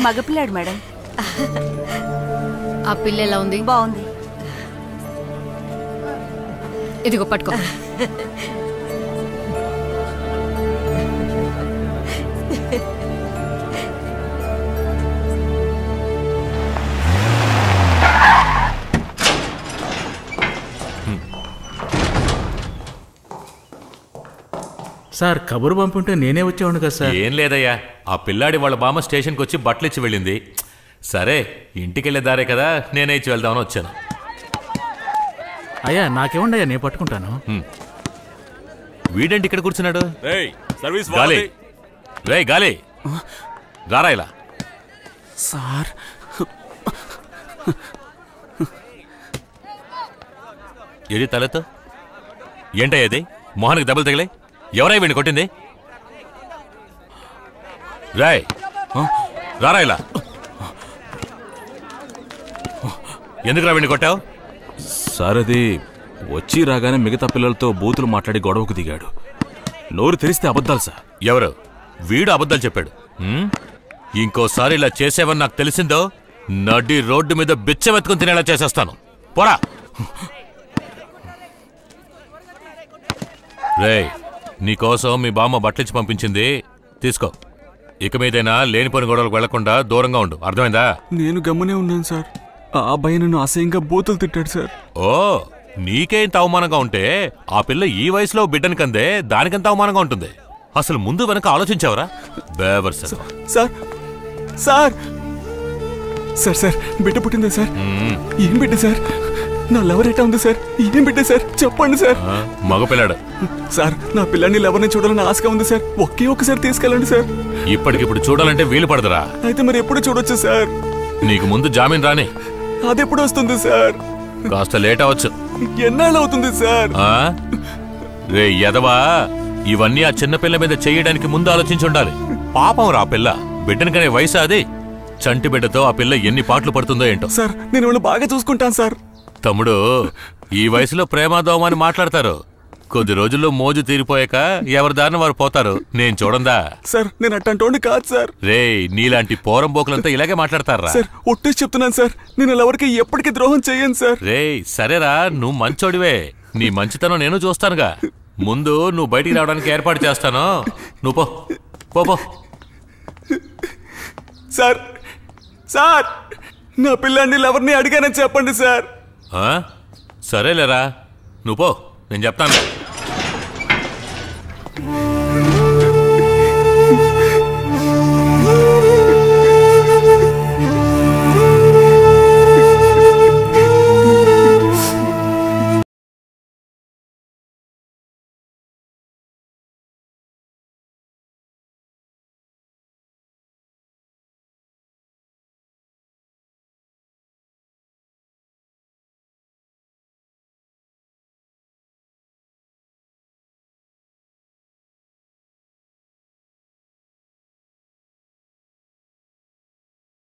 మగపిల్లాడు madam. ఆ పిల్ల ఎలా ఉంది? బాగుంది. ఇదిగో పట్టుకో. సార్ కబురు పంపుంటే నేనే వచ్చేవాడు కదా సార్. ఏం లేదయ్యా, ఆ పిల్లాడి వాళ్ళ బామ్మ స్టేషన్కి వచ్చి బట్టలు ఇచ్చి వెళ్ళింది. సరే ఇంటికి వెళ్ళే దారే కదా, నేనే ఇచ్చి వెళ్దామని వచ్చాను. అయ్యా నాకేముండయ్యా, నేను పట్టుకుంటాను. వీడేంటి ఇక్కడ కూర్చున్నాడు? గాలి రే గాలి రారా ఇలా. సార్ ఏది తలెత్తు. ఏంటయ్యా ఇది? మొహానికి దెబ్బలు తగిలే. ఎవరై వీడిని కొట్టింది? రాయ్ రారా ఇలా. ఎందుకు రా వీడిని కొట్టావు? సార్ అది వచ్చి రాగానే మిగతా పిల్లలతో బూతులు మాట్లాడి గొడవకు దిగాడు. నోరు తెరిస్తే అబద్ధాలు సార్. ఎవరు? వీడు అబద్ధాలు చెప్పాడు. ఇంకోసారి ఇలా చేసేవని నాకు తెలిసిందో నడి రోడ్డు మీద బిచ్చమెత్తుకుని తినేలా చేసేస్తాను. పోరా. రేయ్ నీకోసం మీ బామ్మ బట్టలిచ్చి పంపించింది, తీసుకో. ఇక మీదైనా లేనిపోని గొడవలకు వెళ్లకుండా దూరంగా ఉండు, అర్థమైందా? నేను గమ్మునే ఉన్నాను సార్. ఆ అబ్బాయి నన్ను అసహ్యంగా బూతులు తిట్టాడు సార్. ఓ నీకే ఇంత అవమానంగా ఉంటే ఆ పిల్ల ఈ వయసులో బిడ్డని కందే దానికంత అవమానంగా ఉంటుంది. అసలు ముందు వెనక ఆలోచించావరా? బేవర్ sir. Sir sir sir sir బిడ్డ పుట్టిందా సార్? ఏం బిడ్డ సార్? నా లవర్ ఎట్టా ఉంది సార్? ఏం బిడ్డ సార్ చెప్పండి సార్. మగపిల్లాడు సార్. నా పిల్లాన్ని లవర్ని చూడాలని ఆశగా ఉంది సార్. ఒకే ఒకసారి తీసుకెళ్ళండి సార్. ఇప్పటికిప్పుడు చూడాలంటే వీలు పడదురా. అయితే మరి ఎప్పుడు చూడొచ్చు సార్? నీకు ముందు జామీన్ రాని. అదెప్పుడు వస్తుంది సార్? కాస్త లేట్ అవచ్చు. ఎన్నాళ్ళు అవుతుంది సార్? రే యదవా, ఇవన్నీ ఆ చిన్నపిల్ల మీద చేయడానికి ముందు ఆలోచించి ఉండాలి. పాపం రా పిల్ల, బిడ్డని కనే వయసు అది. చంటి బిడ్డతో ఆ పిల్ల ఎన్ని పాటలు పడుతుందో ఏంటో. సార్ నేను వాళ్ళు బాగా చూసుకుంటాను సార్. తమ్ముడు, ఈ వయసులో ప్రేమాదోమ అని మాట్లాడతారు. కొద్ది రోజుల్లో మోజు తీరిపోయాక ఎవరి దారిన వారు పోతారు. నేను చూడందా సార్? నేను అట్టంటోండి కాదు సార్. రే నీలాంటి పోరంబోకులంతా ఇలాగే మాట్లాడతారా? సార్ ఒట్టేసి చెప్తున్నాను సార్, నేను ఎవరికి ఎప్పటికీ ద్రోహం చేయను సార్. రే సరేరా, నువ్వు మంచోడివే. నీ మంచితనం నేను చూస్తానుగా. ముందు నువ్వు బయటికి రావడానికి ఏర్పాటు చేస్తాను. నువ్వు పో పో. సార్ సార్ నా పిల్లాన్ని ఎవరిని అడిగానని చెప్పండి సార్. సరేలేరా, నువ్వు పో, నేను చెప్తాను.